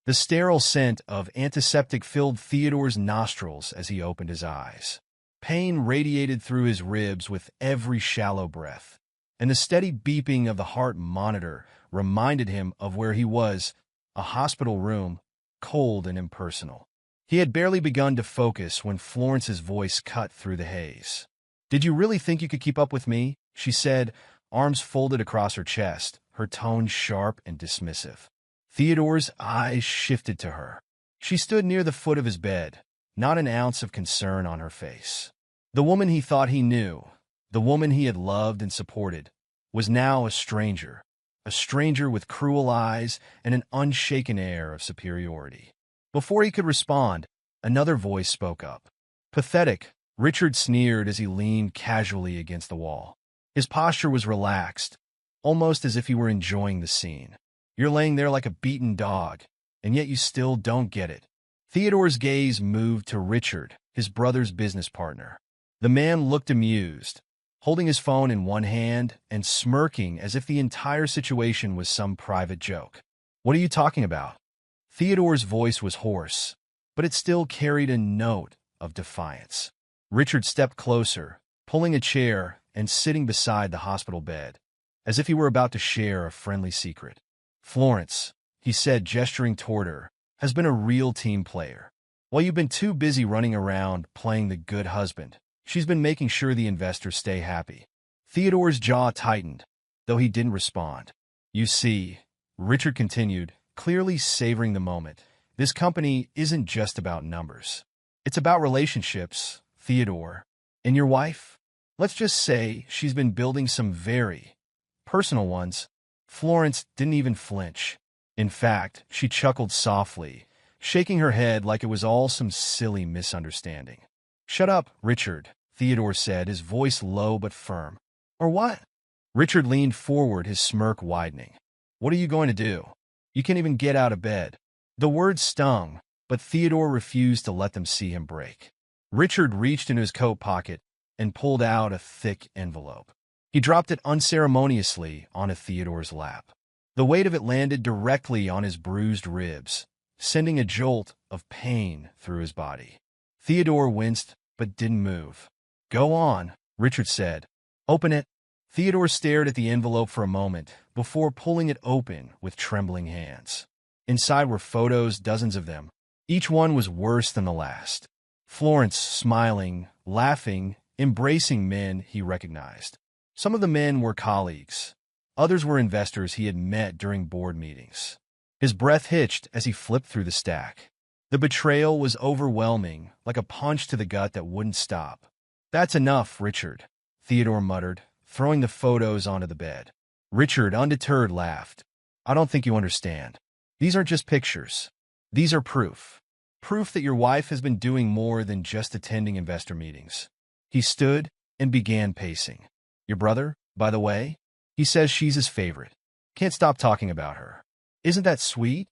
The sterile scent of antiseptic filled Theodore's nostrils as he opened his eyes. Pain radiated through his ribs with every shallow breath, and the steady beeping of the heart monitor reminded him of where he was, a hospital room, cold and impersonal. He had barely begun to focus when Florence's voice cut through the haze. "Did you really think you could keep up with me?" she said, arms folded across her chest, her tone sharp and dismissive. Theodore's eyes shifted to her. She stood near the foot of his bed, not an ounce of concern on her face. The woman he thought he knew, the woman he had loved and supported, was now a stranger with cruel eyes and an unshaken air of superiority. Before he could respond, another voice spoke up. "Pathetic," Richard sneered as he leaned casually against the wall. His posture was relaxed, almost as if he were enjoying the scene. "You're laying there like a beaten dog, and yet you still don't get it." Theodore's gaze moved to Richard, his brother's business partner. The man looked amused, holding his phone in one hand and smirking as if the entire situation was some private joke. "What are you talking about?" Theodore's voice was hoarse, but it still carried a note of defiance. Richard stepped closer, pulling a chair and sitting beside the hospital bed, as if he were about to share a friendly secret. "Florence," he said, gesturing toward her, "has been a real team player. While you've been too busy running around playing the good husband, she's been making sure the investors stay happy." Theodore's jaw tightened, though he didn't respond. "You see," Richard continued, clearly savoring the moment, "this company isn't just about numbers. It's about relationships, Theodore. And your wife? Let's just say she's been building some very personal ones." Florence didn't even flinch. In fact, she chuckled softly, shaking her head like it was all some silly misunderstanding. "Shut up, Richard," Theodore said, his voice low but firm. "Or what?" Richard leaned forward, his smirk widening. "What are you going to do? You can't even get out of bed." The words stung, but Theodore refused to let them see him break. Richard reached into his coat pocket and pulled out a thick envelope. He dropped it unceremoniously onto Theodore's lap. The weight of it landed directly on his bruised ribs, sending a jolt of pain through his body. Theodore winced, but didn't move. "Go on," Richard said. "Open it." Theodore stared at the envelope for a moment before pulling it open with trembling hands. Inside were photos, dozens of them. Each one was worse than the last. Florence smiling, laughing, embracing men he recognized. Some of the men were colleagues. Others were investors he had met during board meetings. His breath hitched as he flipped through the stack. The betrayal was overwhelming, like a punch to the gut that wouldn't stop. "That's enough, Richard," Theodore muttered, throwing the photos onto the bed. Richard, undeterred, laughed. "I don't think you understand. These aren't just pictures. These are proof. Proof that your wife has been doing more than just attending investor meetings." He stood and began pacing. "Your brother, by the way, he says she's his favorite. Can't stop talking about her. Isn't that sweet?"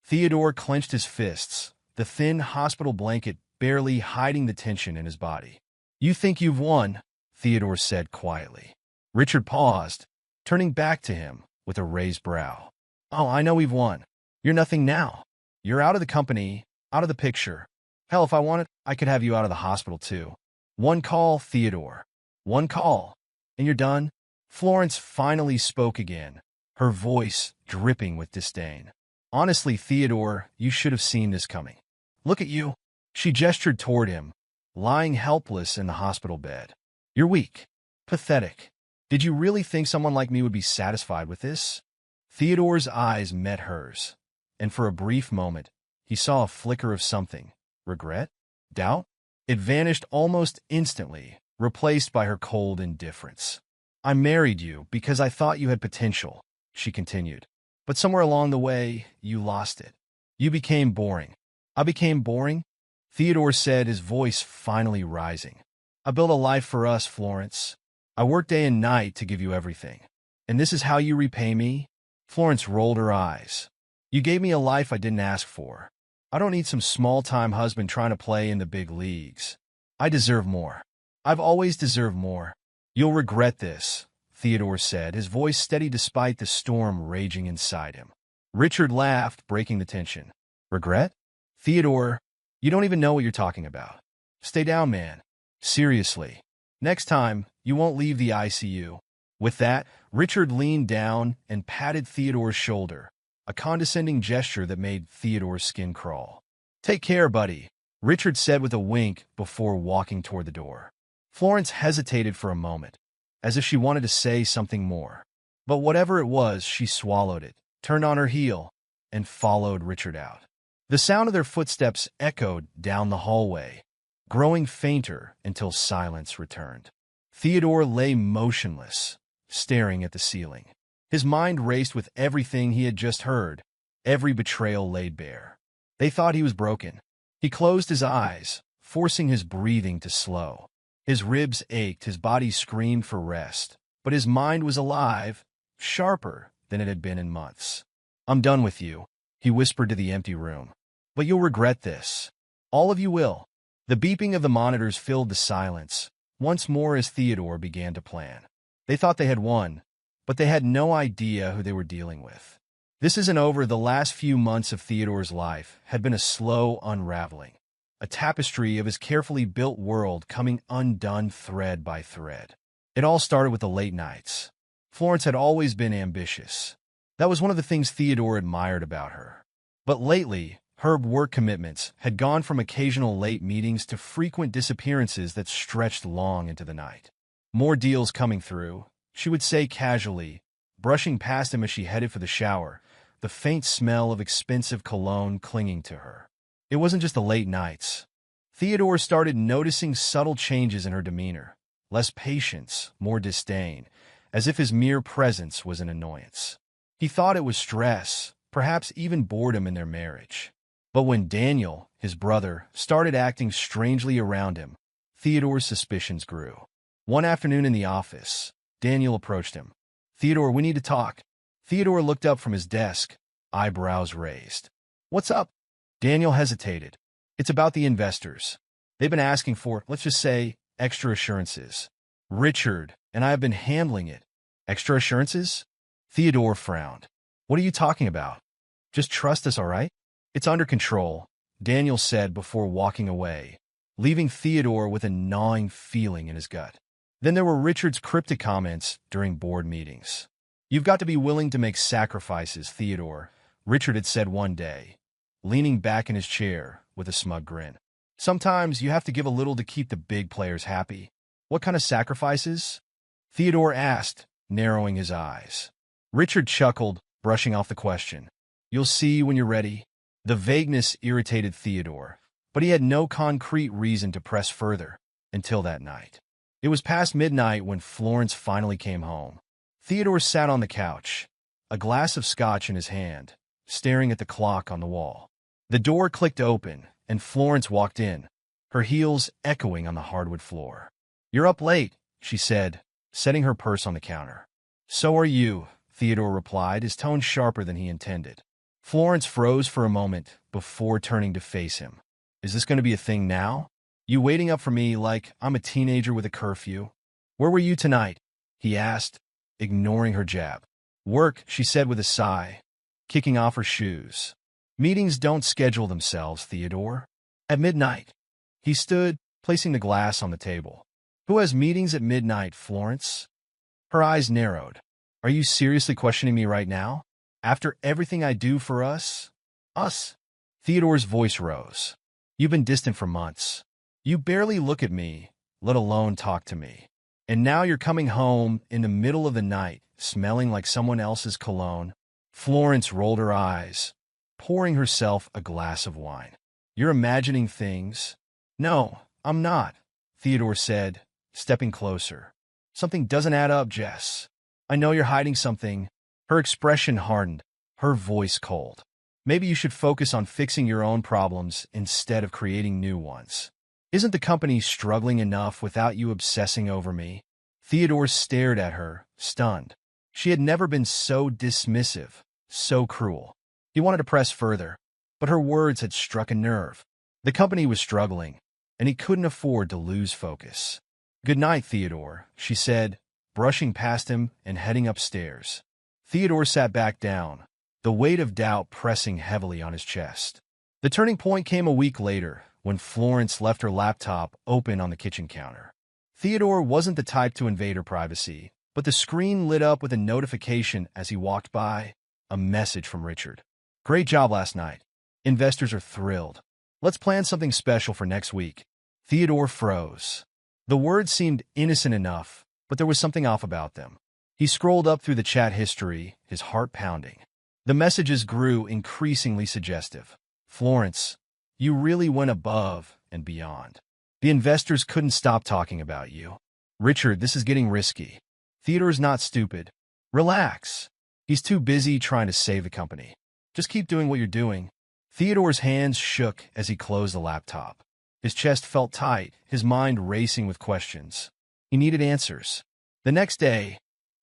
Theodore clenched his fists, the thin hospital blanket barely hiding the tension in his body. "You think you've won," Theodore said quietly. Richard paused, turning back to him with a raised brow. "Oh, I know we've won. You're nothing now. You're out of the company, out of the picture. Hell, if I wanted, I could have you out of the hospital too. One call, Theodore. One call. And you're done." Florence finally spoke again, her voice dripping with disdain. "Honestly, Theodore, you should have seen this coming. Look at you." She gestured toward him, lying helpless in the hospital bed. "You're weak. Pathetic. Did you really think someone like me would be satisfied with this?" Theodore's eyes met hers, and for a brief moment, he saw a flicker of something. Regret? Doubt? It vanished almost instantly, replaced by her cold indifference. "I married you because I thought you had potential," she continued. "But somewhere along the way, you lost it. You became boring." "I became boring?" Theodore said, his voice finally rising. "I built a life for us, Florence. I worked day and night to give you everything. And this is how you repay me?" Florence rolled her eyes. "You gave me a life I didn't ask for. I don't need some small-time husband trying to play in the big leagues. I deserve more. I've always deserved more." "You'll regret this," Theodore said, his voice steady despite the storm raging inside him. Richard laughed, breaking the tension. Regret? Theodore, you don't even know what you're talking about. Stay down, man. Seriously. Next time, you won't leave the ICU. With that, Richard leaned down and patted Theodore's shoulder, a condescending gesture that made Theodore's skin crawl. Take care, buddy, Richard said with a wink before walking toward the door. Florence hesitated for a moment, as if she wanted to say something more. But whatever it was, she swallowed it, turned on her heel, and followed Richard out. The sound of their footsteps echoed down the hallway, growing fainter until silence returned. Theodore lay motionless, staring at the ceiling. His mind raced with everything he had just heard, every betrayal laid bare. They thought he was broken. He closed his eyes, forcing his breathing to slow. His ribs ached, his body screamed for rest, but his mind was alive, sharper than it had been in months. I'm done with you, he whispered to the empty room. But you'll regret this. All of you will. The beeping of the monitors filled the silence, once more as Theodore began to plan. They thought they had won, but they had no idea who they were dealing with. This isn't over. The last few months of Theodore's life had been a slow unraveling, a tapestry of his carefully built world coming undone thread by thread. It all started with the late nights. Florence had always been ambitious. That was one of the things Theodore admired about her. But lately, her work commitments had gone from occasional late meetings to frequent disappearances that stretched long into the night. More deals coming through, she would say casually, brushing past him as she headed for the shower, the faint smell of expensive cologne clinging to her. It wasn't just the late nights. Theodore started noticing subtle changes in her demeanor, less patience, more disdain, as if his mere presence was an annoyance. He thought it was stress, perhaps even boredom in their marriage. But when Daniel, his brother, started acting strangely around him, Theodore's suspicions grew. One afternoon in the office, Daniel approached him. Theodore, we need to talk. Theodore looked up from his desk, eyebrows raised. What's up? Daniel hesitated. It's about the investors. They've been asking for, let's just say, extra assurances. Richard and I have been handling it. Extra assurances? Theodore frowned. What are you talking about? Just trust us, all right? It's under control, Daniel said before walking away, leaving Theodore with a gnawing feeling in his gut. Then there were Richard's cryptic comments during board meetings. You've got to be willing to make sacrifices, Theodore, Richard had said one day, leaning back in his chair with a smug grin. Sometimes you have to give a little to keep the big players happy. What kind of sacrifices? Theodore asked, narrowing his eyes. Richard chuckled, brushing off the question. You'll see when you're ready. The vagueness irritated Theodore, but he had no concrete reason to press further until that night. It was past midnight when Florence finally came home. Theodore sat on the couch, a glass of scotch in his hand, staring at the clock on the wall. The door clicked open, and Florence walked in, her heels echoing on the hardwood floor. You're up late, she said, setting her purse on the counter. So are you, Theodore replied, his tone sharper than he intended. Florence froze for a moment before turning to face him. Is this going to be a thing now? You waiting up for me like I'm a teenager with a curfew? Where were you tonight? He asked, ignoring her jab. Work, she said with a sigh, kicking off her shoes. Meetings don't schedule themselves, Theodore. At midnight. He stood, placing the glass on the table. Who has meetings at midnight, Florence? Her eyes narrowed. Are you seriously questioning me right now? After everything I do for us? Us? Theodore's voice rose. You've been distant for months. You barely look at me, let alone talk to me. And now you're coming home in the middle of the night, smelling like someone else's cologne. Florence rolled her eyes, pouring herself a glass of wine. You're imagining things. No, I'm not, Theodore said, stepping closer. Something doesn't add up, Jess. I know you're hiding something. Her expression hardened, her voice cold. Maybe you should focus on fixing your own problems instead of creating new ones. Isn't the company struggling enough without you obsessing over me? Theodore stared at her, stunned. She had never been so dismissive, so cruel. He wanted to press further, but her words had struck a nerve. The company was struggling, and he couldn't afford to lose focus. Good night, Theodore, she said, brushing past him and heading upstairs. Theodore sat back down, the weight of doubt pressing heavily on his chest. The turning point came a week later, when Florence left her laptop open on the kitchen counter. Theodore wasn't the type to invade her privacy, but the screen lit up with a notification as he walked by, a message from Richard. "Great job last night. Investors are thrilled. Let's plan something special for next week." Theodore froze. The words seemed innocent enough, but there was something off about them. He scrolled up through the chat history, his heart pounding. The messages grew increasingly suggestive. "Florence, you really went above and beyond. The investors couldn't stop talking about you. Richard, this is getting risky. Theodore's not stupid. Relax. He's too busy trying to save the company. Just keep doing what you're doing." Theodore's hands shook as he closed the laptop. His chest felt tight, his mind racing with questions. He needed answers. The next day,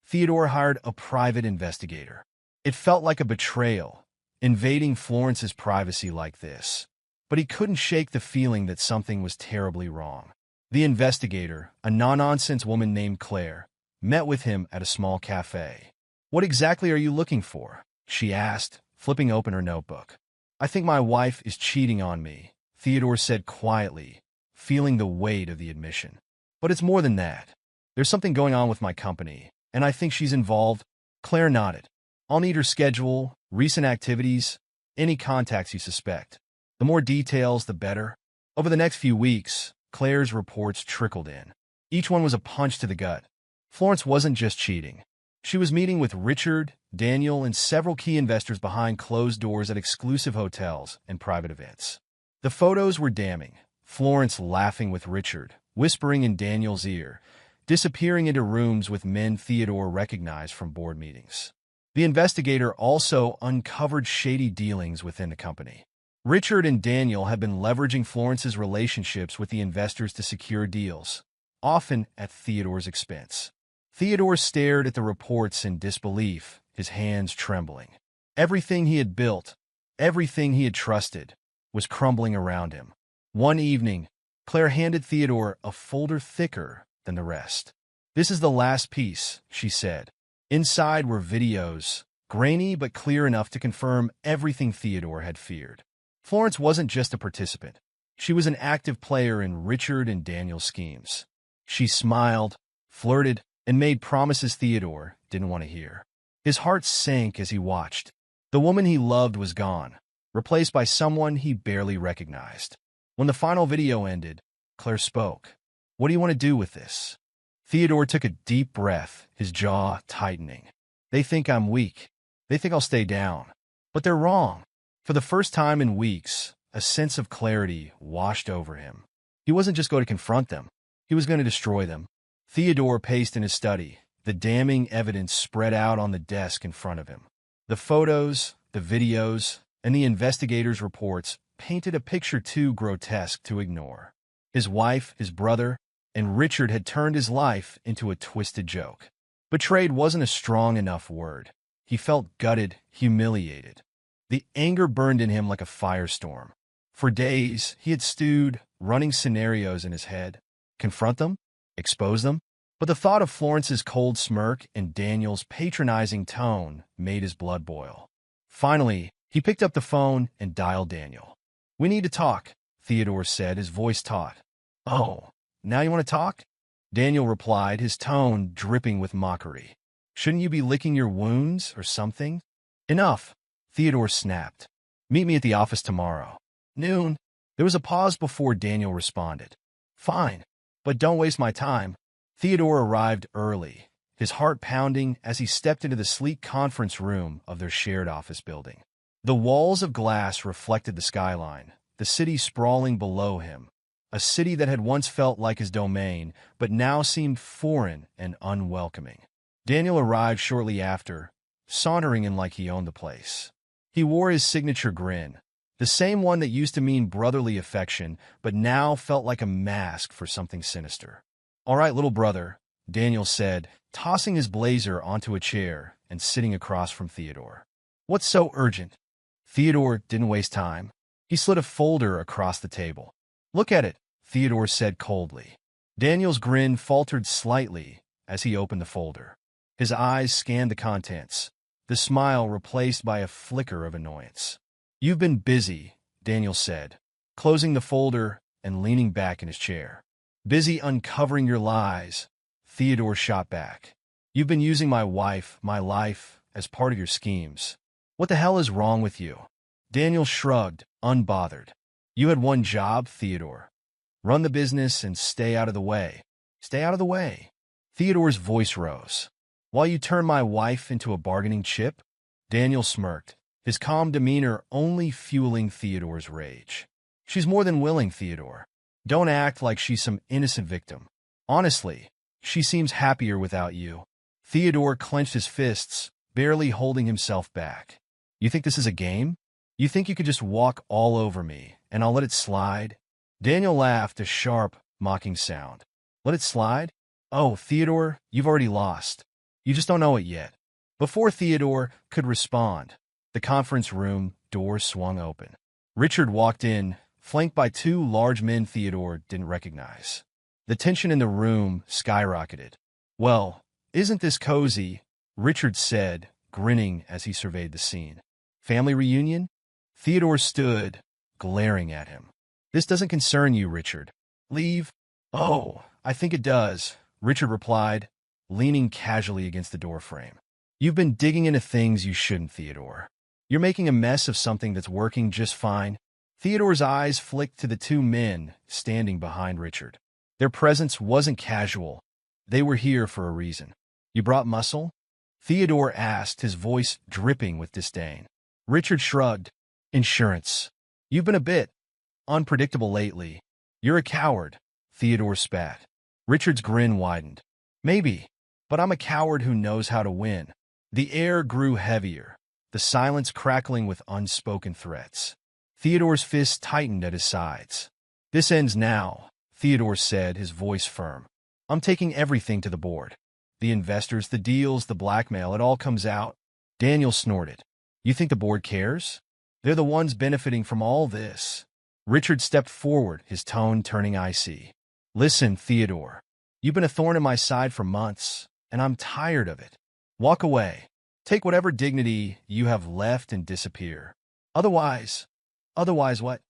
Theodore hired a private investigator. It felt like a betrayal, invading Florence's privacy like this. But he couldn't shake the feeling that something was terribly wrong. The investigator, a no-nonsense woman named Claire, met with him at a small cafe. "What exactly are you looking for?" she asked, flipping open her notebook. "I think my wife is cheating on me," Theodore said quietly, feeling the weight of the admission. "But it's more than that. There's something going on with my company, and I think she's involved." Claire nodded. "I'll need her schedule, recent activities, any contacts you suspect. The more details, the better." Over the next few weeks, Claire's reports trickled in. Each one was a punch to the gut. Florence wasn't just cheating. She was meeting with Richard, Daniel, and several key investors behind closed doors at exclusive hotels and private events. The photos were damning. Florence laughing with Richard, whispering in Daniel's ear, disappearing into rooms with men Theodore recognized from board meetings. The investigator also uncovered shady dealings within the company. Richard and Daniel had been leveraging Florence's relationships with the investors to secure deals, often at Theodore's expense. Theodore stared at the reports in disbelief, his hands trembling. Everything he had built, everything he had trusted, was crumbling around him. One evening, Claire handed Theodore a folder thicker than the rest. "This is the last piece," she said. Inside were videos, grainy but clear enough to confirm everything Theodore had feared. Florence wasn't just a participant. She was an active player in Richard and Daniel's schemes. She smiled, flirted, and made promises Theodore didn't want to hear. His heart sank as he watched. The woman he loved was gone, replaced by someone he barely recognized. When the final video ended, Claire spoke. "What do you want to do with this?" Theodore took a deep breath, his jaw tightening. "They think I'm weak. They think I'll stay down. But they're wrong." For the first time in weeks, a sense of clarity washed over him. He wasn't just going to confront them. He was going to destroy them. Theodore paced in his study, the damning evidence spread out on the desk in front of him. The photos, the videos, and the investigators' reports painted a picture too grotesque to ignore. His wife, his brother, and Richard had turned his life into a twisted joke. Betrayed wasn't a strong enough word. He felt gutted, humiliated. The anger burned in him like a firestorm. For days, he had stewed, running scenarios in his head. Confront them? Expose them? But the thought of Florence's cold smirk and Daniel's patronizing tone made his blood boil. Finally, he picked up the phone and dialed Daniel. "We need to talk," Theodore said, his voice taut. "Oh, now you want to talk?" Daniel replied, his tone dripping with mockery. "Shouldn't you be licking your wounds or something?" "Enough," Theodore snapped. "Meet me at the office tomorrow. Noon." There was a pause before Daniel responded. "Fine, but don't waste my time." Theodore arrived early, his heart pounding as he stepped into the sleek conference room of their shared office building. The walls of glass reflected the skyline, the city sprawling below him, a city that had once felt like his domain, but now seemed foreign and unwelcoming. Daniel arrived shortly after, sauntering in like he owned the place. He wore his signature grin, the same one that used to mean brotherly affection, but now felt like a mask for something sinister. "All right, little brother," Daniel said, tossing his blazer onto a chair and sitting across from Theodore. "What's so urgent?" Theodore didn't waste time. He slid a folder across the table. "Look at it," Theodore said coldly. Daniel's grin faltered slightly as he opened the folder. His eyes scanned the contents, the smile replaced by a flicker of annoyance. "You've been busy," Daniel said, closing the folder and leaning back in his chair. Busy uncovering your lies, Theodore shot back. You've been using my wife, my life, as part of your schemes. What the hell is wrong with you? Daniel shrugged, unbothered. You had one job, Theodore. Run the business and stay out of the way. Stay out of the way. Theodore's voice rose. While you turn my wife into a bargaining chip? Daniel smirked, his calm demeanor only fueling Theodore's rage. She's more than willing, Theodore. Don't act like she's some innocent victim. Honestly, she seems happier without you. Theodore clenched his fists, barely holding himself back. You think this is a game? You think you could just walk all over me, and I'll let it slide? Daniel laughed, a sharp, mocking sound. Let it slide? Oh, Theodore, you've already lost. You just don't know it yet. Before Theodore could respond, the conference room door swung open. Richard walked in, flanked by two large men Theodore didn't recognize. The tension in the room skyrocketed. Well, isn't this cozy? Richard said, grinning as he surveyed the scene. Family reunion? Theodore stood, glaring at him. This doesn't concern you, Richard. Leave? Oh, I think it does, Richard replied, leaning casually against the doorframe. You've been digging into things you shouldn't, Theodore. You're making a mess of something that's working just fine. Theodore's eyes flicked to the two men standing behind Richard. Their presence wasn't casual. They were here for a reason. You brought muscle? Theodore asked, his voice dripping with disdain. Richard shrugged. Insurance. You've been a bit unpredictable lately. You're a coward, Theodore spat. Richard's grin widened. Maybe, but I'm a coward who knows how to win. The air grew heavier, the silence crackling with unspoken threats. Theodore's fists tightened at his sides. This ends now, Theodore said, his voice firm. I'm taking everything to the board. The investors, the deals, the blackmail, it all comes out. Daniel snorted. You think the board cares? They're the ones benefiting from all this. Richard stepped forward, his tone turning icy. Listen, Theodore. You've been a thorn in my side for months, and I'm tired of it. Walk away. Take whatever dignity you have left and disappear. Otherwise what?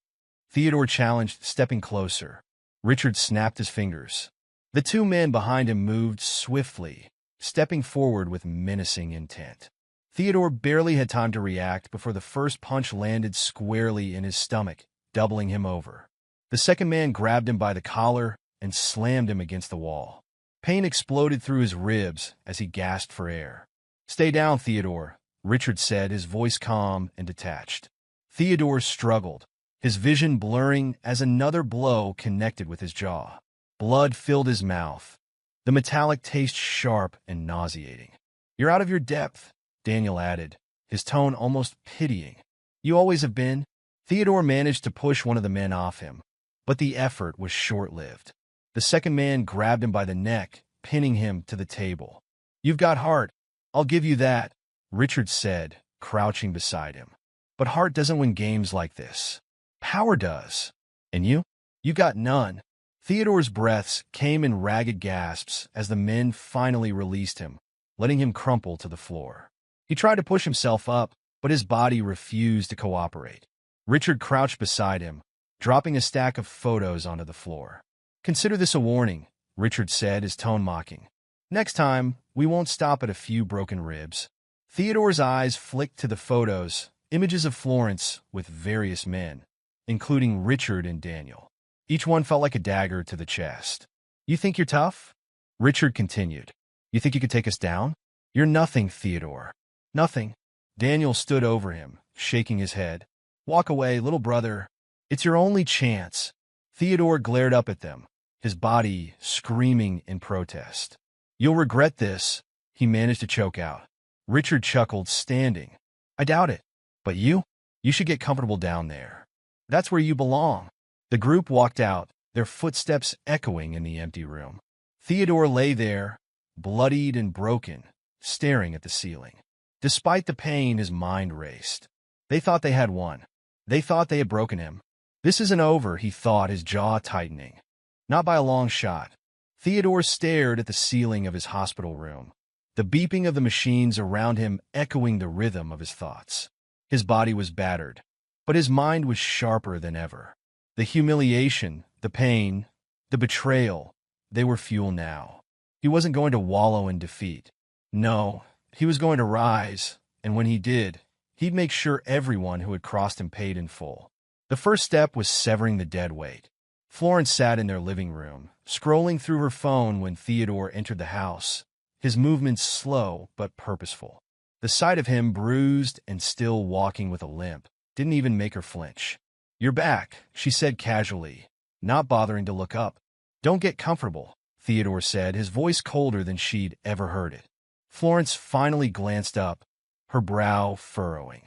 Theodore challenged, stepping closer. Richard snapped his fingers. The two men behind him moved swiftly, stepping forward with menacing intent. Theodore barely had time to react before the first punch landed squarely in his stomach, doubling him over. The second man grabbed him by the collar and slammed him against the wall. Pain exploded through his ribs as he gasped for air. Stay down, Theodore, Richard said, his voice calm and detached. Theodore struggled, his vision blurring as another blow connected with his jaw. Blood filled his mouth, the metallic taste sharp and nauseating. You're out of your depth, Daniel added, his tone almost pitying. You always have been. Theodore managed to push one of the men off him, but the effort was short-lived. The second man grabbed him by the neck, pinning him to the table. You've got heart. I'll give you that, Richard said, crouching beside him. But heart doesn't win games like this. Power does. And you? You got none. Theodore's breaths came in ragged gasps as the men finally released him, letting him crumple to the floor. He tried to push himself up, but his body refused to cooperate. Richard crouched beside him, dropping a stack of photos onto the floor. Consider this a warning, Richard said, his tone mocking. Next time, we won't stop at a few broken ribs. Theodore's eyes flicked to the photos, images of Florence with various men, including Richard and Daniel. Each one felt like a dagger to the chest. You think you're tough? Richard continued. You think you could take us down? You're nothing, Theodore. Nothing. Daniel stood over him, shaking his head. Walk away, little brother. It's your only chance. Theodore glared up at them, his body screaming in protest. You'll regret this, he managed to choke out. Richard chuckled, standing. I doubt it. But you? You should get comfortable down there. That's where you belong. The group walked out, their footsteps echoing in the empty room. Theodore lay there, bloodied and broken, staring at the ceiling. Despite the pain, his mind raced. They thought they had won. They thought they had broken him. This isn't over, he thought, his jaw tightening. Not by a long shot. Theodore stared at the ceiling of his hospital room, the beeping of the machines around him echoing the rhythm of his thoughts. His body was battered, But his mind was sharper than ever. The humiliation, the pain, the betrayal, they were fuel now. He wasn't going to wallow in defeat. No, he was going to rise, and when he did, he'd make sure everyone who had crossed him paid in full. The first step was severing the dead weight. Florence sat in their living room, scrolling through her phone when Theodore entered the house, his movements slow but purposeful. The sight of him bruised and still walking with a limp didn't even make her flinch. "You're back," she said casually, not bothering to look up. "Don't get comfortable," Theodore said, his voice colder than she'd ever heard it. Florence finally glanced up, her brow furrowing.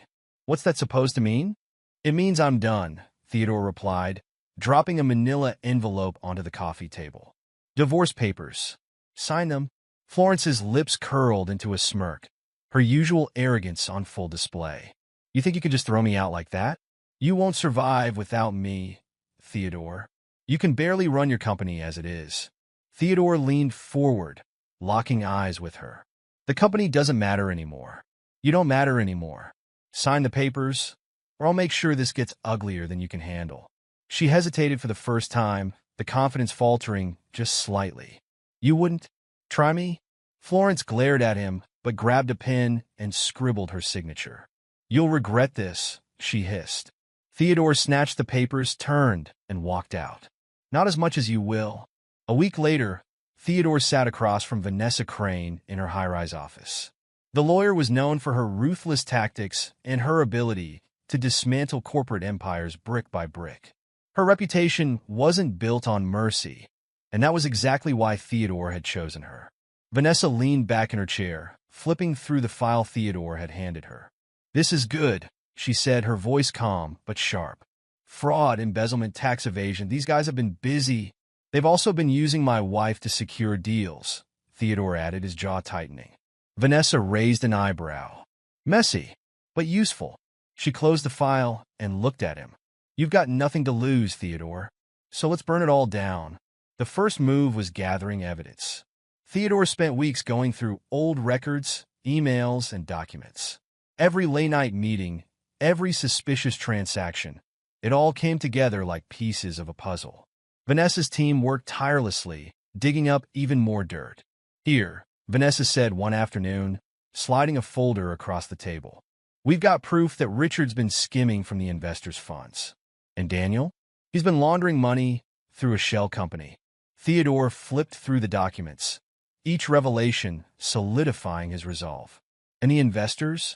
"What's that supposed to mean?" "It means I'm done," Theodore replied, dropping a manila envelope onto the coffee table. "Divorce papers. Sign them." Florence's lips curled into a smirk, her usual arrogance on full display. "You think you can just throw me out like that? You won't survive without me, Theodore. You can barely run your company as it is." Theodore leaned forward, locking eyes with her. "The company doesn't matter anymore. You don't matter anymore. Sign the papers, or I'll make sure this gets uglier than you can handle." She hesitated for the first time, the confidence faltering just slightly. "You wouldn't try me?" Florence glared at him, but grabbed a pen and scribbled her signature. "You'll regret this," she hissed. Theodore snatched the papers, turned, and walked out. "Not as much as you will." A week later, Theodore sat across from Vanessa Crane in her high-rise office. The lawyer was known for her ruthless tactics and her ability to dismantle corporate empires brick by brick. Her reputation wasn't built on mercy, and that was exactly why Theodore had chosen her. Vanessa leaned back in her chair, flipping through the file Theodore had handed her. "This is good," she said, her voice calm but sharp. "Fraud, embezzlement, tax evasion, these guys have been busy. They've also been using my wife to secure deals," Theodore added, his jaw tightening. Vanessa raised an eyebrow. "Messy, but useful." She closed the file and looked at him. "You've got nothing to lose, Theodore, so let's burn it all down." The first move was gathering evidence. Theodore spent weeks going through old records, emails, and documents. Every late-night meeting, every suspicious transaction, it all came together like pieces of a puzzle. Vanessa's team worked tirelessly, digging up even more dirt. "Here," Vanessa said one afternoon, sliding a folder across the table. "We've got proof that Richard's been skimming from the investors' funds. And Daniel? He's been laundering money through a shell company." Theodore flipped through the documents, each revelation solidifying his resolve. "And the investors?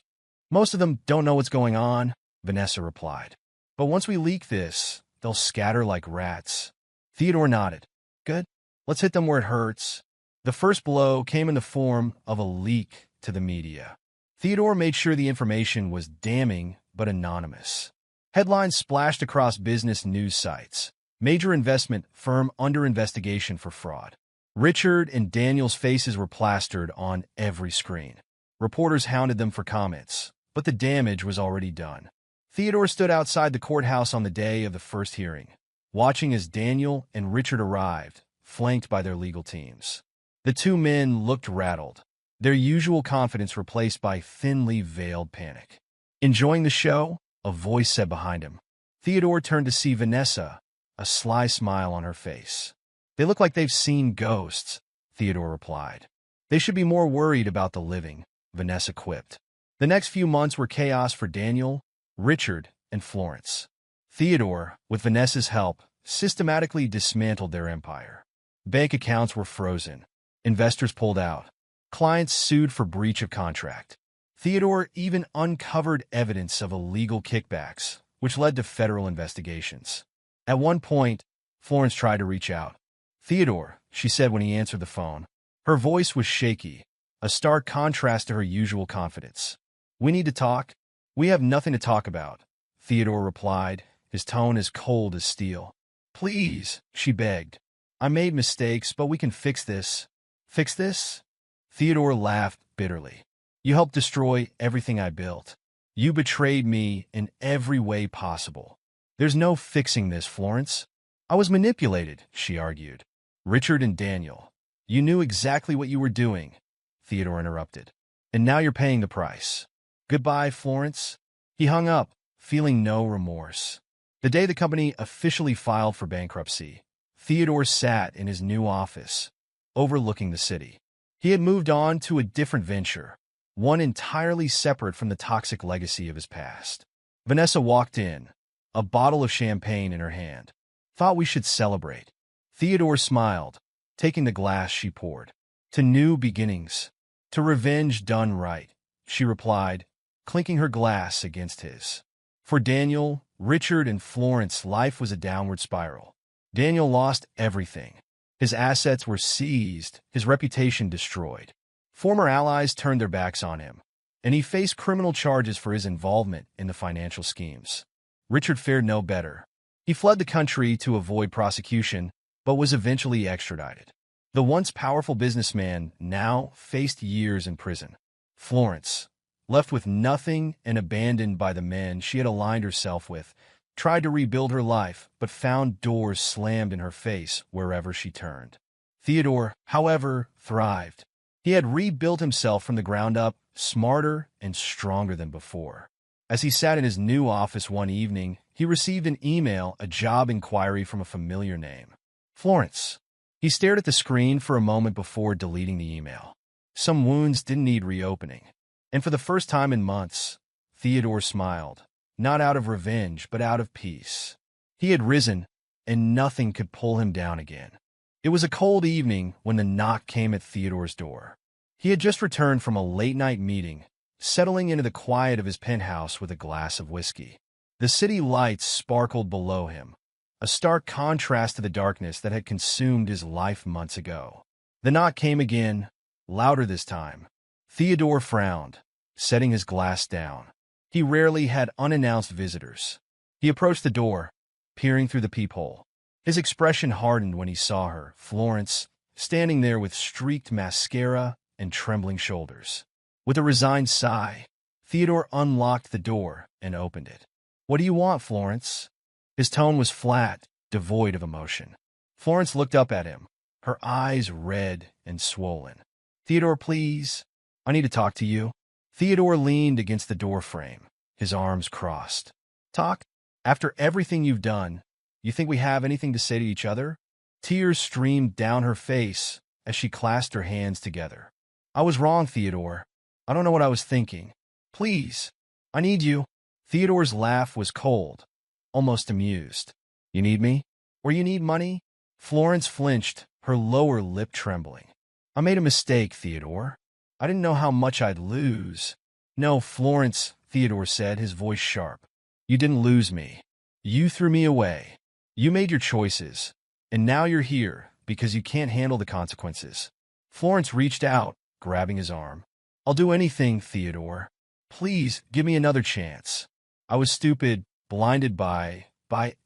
Most of them don't know what's going on," Vanessa replied. "But once we leak this, they'll scatter like rats." Theodore nodded. "Good. Let's hit them where it hurts." The first blow came in the form of a leak to the media. Theodore made sure the information was damning but anonymous. Headlines splashed across business news sites. "Major investment firm under investigation for fraud." Richard and Daniel's faces were plastered on every screen. Reporters hounded them for comments, but the damage was already done. Theodore stood outside the courthouse on the day of the first hearing, watching as Daniel and Richard arrived, flanked by their legal teams. The two men looked rattled, their usual confidence replaced by thinly veiled panic. "Enjoying the show?" a voice said behind him. Theodore turned to see Vanessa, a sly smile on her face. "They look like they've seen ghosts," Theodore replied. "They should be more worried about the living," Vanessa quipped. The next few months were chaos for Daniel, Richard, and Florence. Theodore, with Vanessa's help, systematically dismantled their empire. Bank accounts were frozen. Investors pulled out. Clients sued for breach of contract. Theodore even uncovered evidence of illegal kickbacks, which led to federal investigations. At one point, Florence tried to reach out. "Theodore," she said when he answered the phone. Her voice was shaky, a stark contrast to her usual confidence. "We need to talk." "We have nothing to talk about," Theodore replied, his tone as cold as steel. "Please," she begged. "I made mistakes, but we can fix this." "Fix this?" Theodore laughed bitterly. "You helped destroy everything I built. You betrayed me in every way possible. There's no fixing this, Florence." "I was manipulated," she argued. "Richard and Daniel, you knew exactly what you were doing," Theodore interrupted. "And now you're paying the price. Goodbye, Florence." He hung up, feeling no remorse. The day the company officially filed for bankruptcy, Theodore sat in his new office, overlooking the city. He had moved on to a different venture, one entirely separate from the toxic legacy of his past. Vanessa walked in, a bottle of champagne in her hand. "Thought we should celebrate." Theodore smiled, taking the glass she poured. "To new beginnings. To revenge done right," she replied, clinking her glass against his. For Daniel, Richard, and Florence, life was a downward spiral. Daniel lost everything. His assets were seized, his reputation destroyed. Former allies turned their backs on him, and he faced criminal charges for his involvement in the financial schemes. Richard fared no better. He fled the country to avoid prosecution, but was eventually extradited. The once powerful businessman now faced years in prison. Florence, left with nothing and abandoned by the men she had aligned herself with, tried to rebuild her life, but found doors slammed in her face wherever she turned. Theodore, however, thrived. He had rebuilt himself from the ground up, smarter and stronger than before. As he sat in his new office one evening, he received an email, a job inquiry from a familiar name. Florence. He stared at the screen for a moment before deleting the email. Some wounds didn't need reopening. And for the first time in months, Theodore smiled, not out of revenge, but out of peace. He had risen, and nothing could pull him down again. It was a cold evening when the knock came at Theodore's door. He had just returned from a late-night meeting, settling into the quiet of his penthouse with a glass of whiskey. The city lights sparkled below him, a stark contrast to the darkness that had consumed his life months ago. The knock came again, louder this time. Theodore frowned, setting his glass down. He rarely had unannounced visitors. He approached the door, peering through the peephole. His expression hardened when he saw her, Florence, standing there with streaked mascara and trembling shoulders. With a resigned sigh, Theodore unlocked the door and opened it. "What do you want, Florence?" His tone was flat, devoid of emotion. Florence looked up at him, her eyes red and swollen. "Theodore, please. I need to talk to you." Theodore leaned against the doorframe, his arms crossed. "Talk? After everything you've done, you think we have anything to say to each other?" Tears streamed down her face as she clasped her hands together. "I was wrong, Theodore. I don't know what I was thinking. Please, I need you." Theodore's laugh was cold, almost amused. "You need me? Or you need money?" Florence flinched, her lower lip trembling. "I made a mistake, Theodore. I didn't know how much I'd lose." "No, Florence," Theodore said, his voice sharp. "You didn't lose me. You threw me away. You made your choices. And now you're here because you can't handle the consequences." Florence reached out, grabbing his arm. "I'll do anything, Theodore. Please, give me another chance. I was stupid, blinded by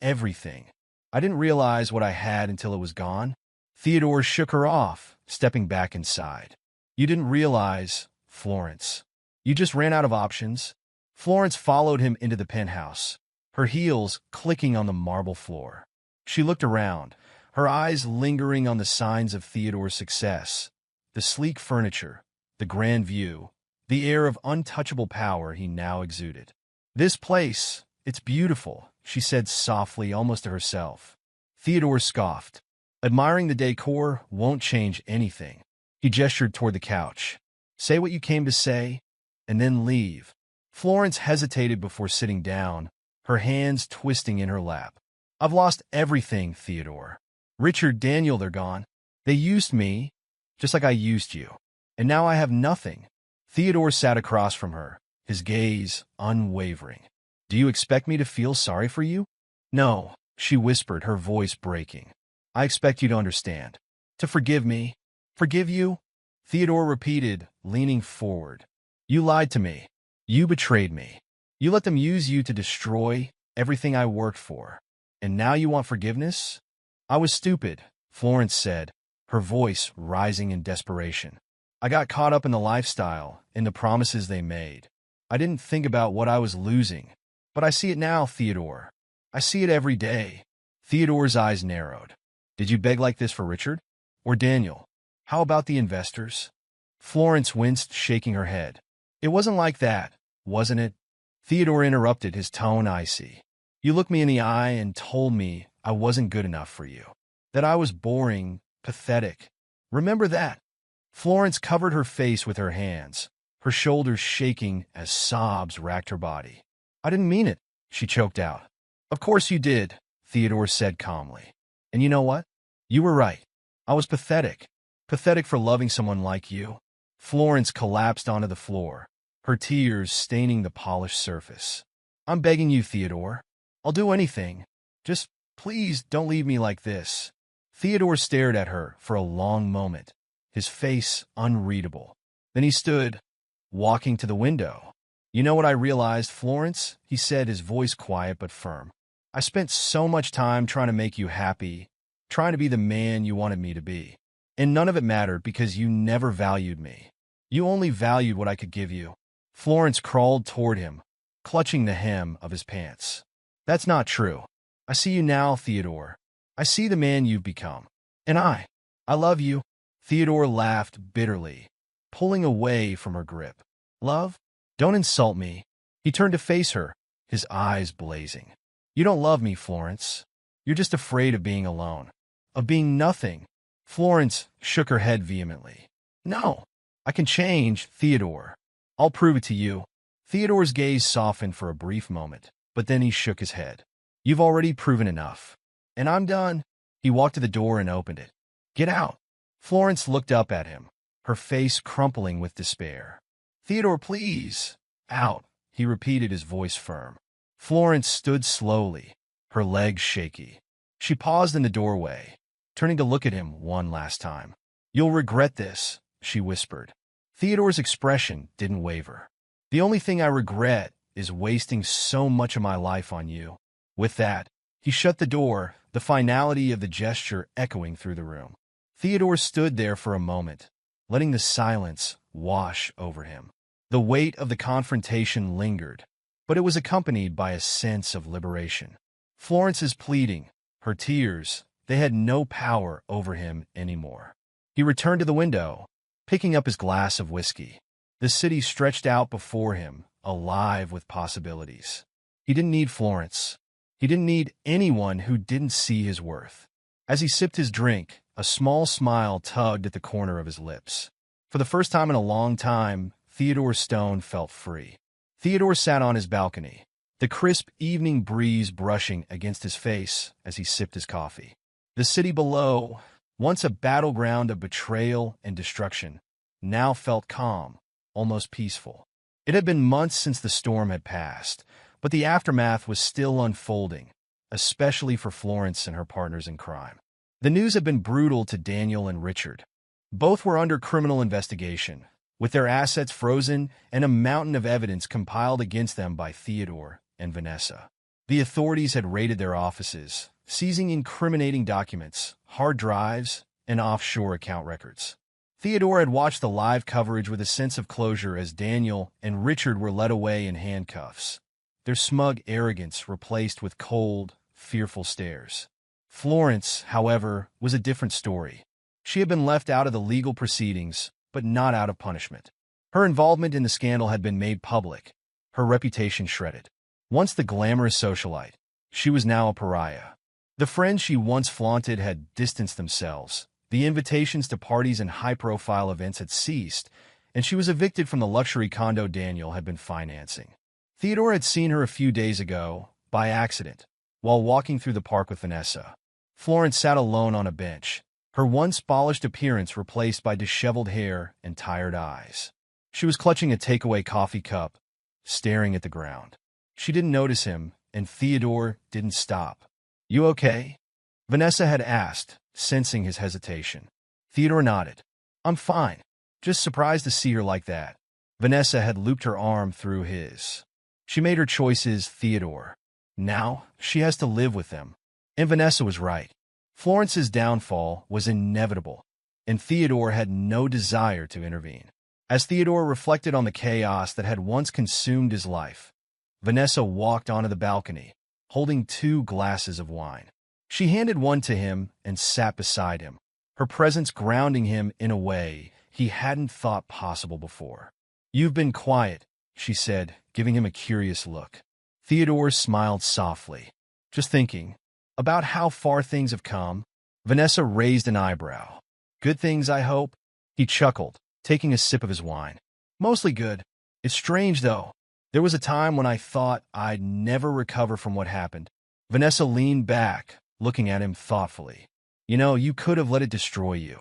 everything. I didn't realize what I had until it was gone." Theodore shook her off, stepping back inside. "You didn't realize, Florence. You just ran out of options." Florence followed him into the penthouse, her heels clicking on the marble floor. She looked around, her eyes lingering on the signs of Theodore's success, the sleek furniture, the grand view, the air of untouchable power he now exuded. "This place, it's beautiful," she said softly, almost to herself. Theodore scoffed. "Admiring the decor won't change anything." He gestured toward the couch. "Say what you came to say, and then leave." Florence hesitated before sitting down, her hands twisting in her lap. "I've lost everything, Theodore. Richard, Daniel, they're gone. They used me, just like I used you. And now I have nothing." Theodore sat across from her, his gaze unwavering. "Do you expect me to feel sorry for you?" "No," she whispered, her voice breaking. "I expect you to understand. To forgive me." "Forgive you?" Theodore repeated, leaning forward. "You lied to me. You betrayed me. You let them use you to destroy everything I worked for. And now you want forgiveness?" "I was stupid," Florence said, her voice rising in desperation. "I got caught up in the lifestyle, in the promises they made. I didn't think about what I was losing. But I see it now, Theodore. I see it every day." Theodore's eyes narrowed. "Did you beg like this for Richard? Or Daniel? How about the investors?" Florence winced, shaking her head. "It wasn't like that, wasn't it? Theodore interrupted, his tone icy. You looked me in the eye and told me I wasn't good enough for you. That I was boring, pathetic. Remember that? Florence covered her face with her hands, her shoulders shaking as sobs racked her body. I didn't mean it, she choked out. Of course you did, Theodore said calmly. And you know what? You were right. I was pathetic. Pathetic for loving someone like you. Florence collapsed onto the floor, her tears staining the polished surface. I'm begging you, Theodore. I'll do anything. Just please don't leave me like this. Theodore stared at her for a long moment, his face unreadable. Then he stood, walking to the window. You know what I realized, Florence? He said, his voice quiet but firm. I spent so much time trying to make you happy, trying to be the man you wanted me to be. And none of it mattered because you never valued me. You only valued what I could give you. Florence crawled toward him, clutching the hem of his pants. That's not true. I see you now, Theodore. I see the man you've become. And I love you. Theodore laughed bitterly, pulling away from her grip. Love? Don't insult me. He turned to face her, his eyes blazing. You don't love me, Florence. You're just afraid of being alone, of being nothing. Florence shook her head vehemently. No, I can change, Theodore. I'll prove it to you. Theodore's gaze softened for a brief moment, but then he shook his head. You've already proven enough. And I'm done. He walked to the door and opened it. Get out. Florence looked up at him, her face crumpling with despair. Theodore, please. Out, he repeated, his voice firm. Florence stood slowly, her legs shaky. She paused in the doorway, turning to look at him one last time. You'll regret this, she whispered. Theodore's expression didn't waver. The only thing I regret is wasting so much of my life on you. With that, he shut the door, the finality of the gesture echoing through the room. Theodore stood there for a moment, letting the silence wash over him. The weight of the confrontation lingered, but it was accompanied by a sense of liberation. Florence's pleading, her tears, they had no power over him anymore. He returned to the window, picking up his glass of whiskey. The city stretched out before him, alive with possibilities. He didn't need Florence. He didn't need anyone who didn't see his worth. As he sipped his drink, a small smile tugged at the corner of his lips. For the first time in a long time, Theodore Stone felt free. Theodore sat on his balcony, the crisp evening breeze brushing against his face as he sipped his coffee. The city below, once a battleground of betrayal and destruction, now felt calm, almost peaceful. It had been months since the storm had passed, but the aftermath was still unfolding, especially for Florence and her partners in crime. The news had been brutal to Daniel and Richard. Both were under criminal investigation, with their assets frozen and a mountain of evidence compiled against them by Theodore and Vanessa. The authorities had raided their offices, seizing incriminating documents, hard drives, and offshore account records. Theodore had watched the live coverage with a sense of closure as Daniel and Richard were led away in handcuffs, their smug arrogance replaced with cold, fearful stares. Florence, however, was a different story. She had been left out of the legal proceedings, but not out of punishment. Her involvement in the scandal had been made public, her reputation shredded. Once the glamorous socialite, she was now a pariah. The friends she once flaunted had distanced themselves, the invitations to parties and high-profile events had ceased, and she was evicted from the luxury condo Daniel had been financing. Theodore had seen her a few days ago, by accident, while walking through the park with Vanessa. Florence sat alone on a bench, her once polished appearance replaced by disheveled hair and tired eyes. She was clutching a takeaway coffee cup, staring at the ground. She didn't notice him, and Theodore didn't stop. You okay? Vanessa had asked, sensing his hesitation. Theodore nodded. I'm fine. Just surprised to see her like that. Vanessa had looped her arm through his. She made her choices, Theodore. Now, she has to live with them. And Vanessa was right. Florence's downfall was inevitable, and Theodore had no desire to intervene. As Theodore reflected on the chaos that had once consumed his life, Vanessa walked onto the balcony, holding 2 glasses of wine. She handed one to him and sat beside him, her presence grounding him in a way he hadn't thought possible before. You've been quiet, she said, giving him a curious look. Theodore smiled softly. Just thinking about how far things have come. Vanessa raised an eyebrow. Good things, I hope? He chuckled, taking a sip of his wine. Mostly good. It's strange, though. There was a time when I thought I'd never recover from what happened. Vanessa leaned back, looking at him thoughtfully. You know, you could have let it destroy you.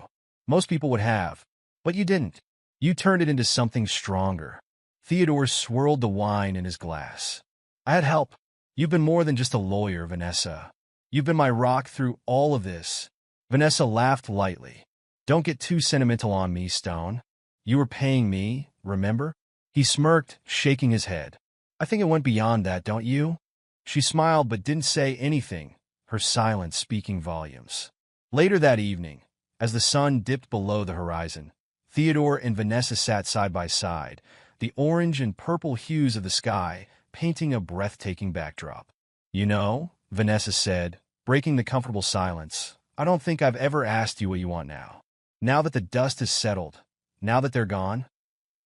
Most people would have. But you didn't. You turned it into something stronger. Theodore swirled the wine in his glass. I had help. You've been more than just a lawyer, Vanessa. You've been my rock through all of this. Vanessa laughed lightly. Don't get too sentimental on me, Stone. You were paying me, remember? He smirked, shaking his head. I think it went beyond that, don't you? She smiled but didn't say anything, her silence speaking volumes. Later that evening, as the sun dipped below the horizon, Theodore and Vanessa sat side by side, the orange and purple hues of the sky painting a breathtaking backdrop. You know, Vanessa said, breaking the comfortable silence, I don't think I've ever asked you what you want now. Now that the dust has settled, now that they're gone,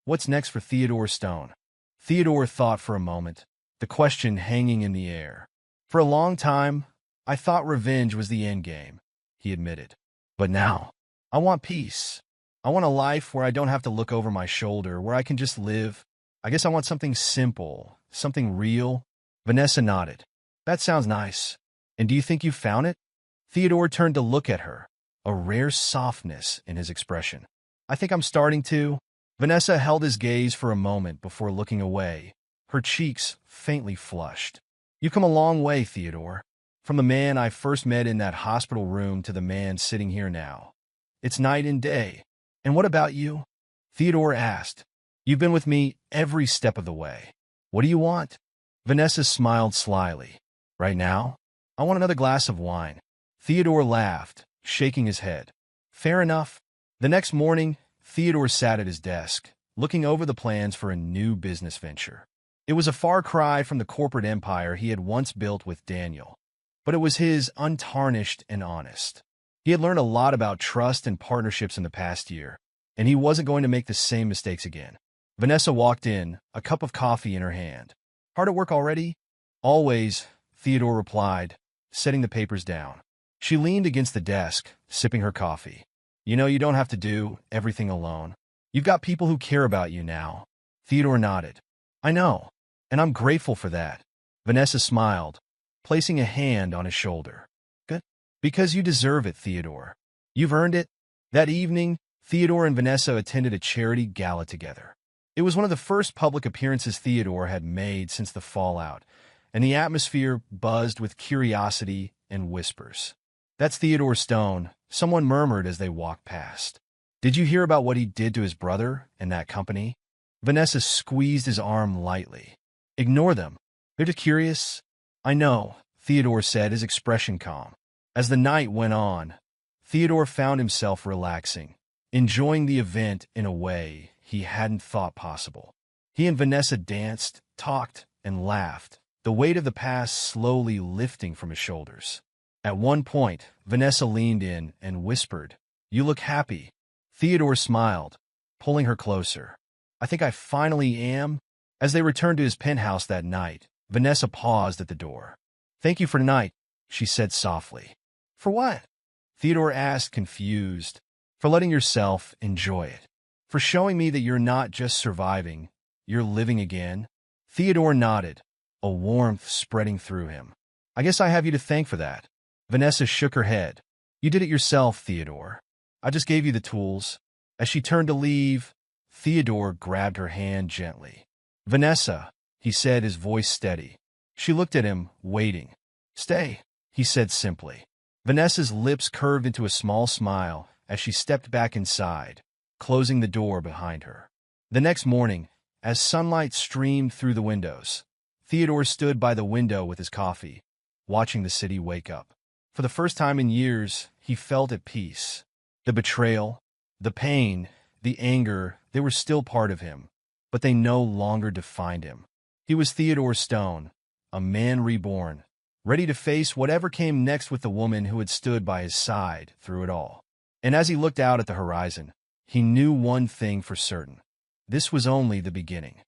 what's next for Theodore Stone? Theodore thought for a moment, the question hanging in the air. For a long time, I thought revenge was the end game, he admitted. But now, I want peace. I want a life where I don't have to look over my shoulder, where I can just live. I guess I want something simple, something real. Vanessa nodded. That sounds nice. And do you think you've found it? Theodore turned to look at her, a rare softness in his expression. I think I'm starting to. Vanessa held his gaze for a moment before looking away, her cheeks faintly flushed. You've come a long way, Theodore. From the man I first met in that hospital room to the man sitting here now. It's night and day. And what about you? Theodore asked. You've been with me every step of the way. What do you want? Vanessa smiled slyly. Right now, I want another glass of wine. Theodore laughed, shaking his head. Fair enough. The next morning, Theodore sat at his desk, looking over the plans for a new business venture. It was a far cry from the corporate empire he had once built with Daniel, but it was his untarnished and honest. He had learned a lot about trust and partnerships in the past year, and he wasn't going to make the same mistakes again. Vanessa walked in, a cup of coffee in her hand. Hard at work already? Always, Theodore replied, setting the papers down. She leaned against the desk, sipping her coffee. You know, you don't have to do everything alone. You've got people who care about you now. Theodore nodded. I know, and I'm grateful for that. Vanessa smiled, placing a hand on his shoulder. Good. Because you deserve it, Theodore. You've earned it. That evening, Theodore and Vanessa attended a charity gala together. It was one of the first public appearances Theodore had made since the fallout, and the atmosphere buzzed with curiosity and whispers. That's Theodore Stone, someone murmured as they walked past. Did you hear about what he did to his brother and that company? Vanessa squeezed his arm lightly. Ignore them. They're just curious. I know, Theodore said, his expression calm. As the night went on, Theodore found himself relaxing, enjoying the event in a way he hadn't thought possible. He and Vanessa danced, talked, and laughed, the weight of the past slowly lifting from his shoulders. At one point, Vanessa leaned in and whispered, You look happy. Theodore smiled, pulling her closer. I think I finally am. As they returned to his penthouse that night, Vanessa paused at the door. Thank you for tonight, she said softly. For what? Theodore asked, confused. For letting yourself enjoy it. For showing me that you're not just surviving, you're living again. Theodore nodded, a warmth spreading through him. I guess I have you to thank for that. Vanessa shook her head. You did it yourself, Theodore. I just gave you the tools. As she turned to leave, Theodore grabbed her hand gently. Vanessa, he said, his voice steady. She looked at him, waiting. Stay, he said simply. Vanessa's lips curved into a small smile as she stepped back inside, closing the door behind her. The next morning, as sunlight streamed through the windows, Theodore stood by the window with his coffee, watching the city wake up. For the first time in years, he felt at peace. The betrayal, the pain, the anger, they were still part of him, but they no longer defined him. He was Theodore Stone, a man reborn, ready to face whatever came next with the woman who had stood by his side through it all. And as he looked out at the horizon, he knew one thing for certain. This was only the beginning.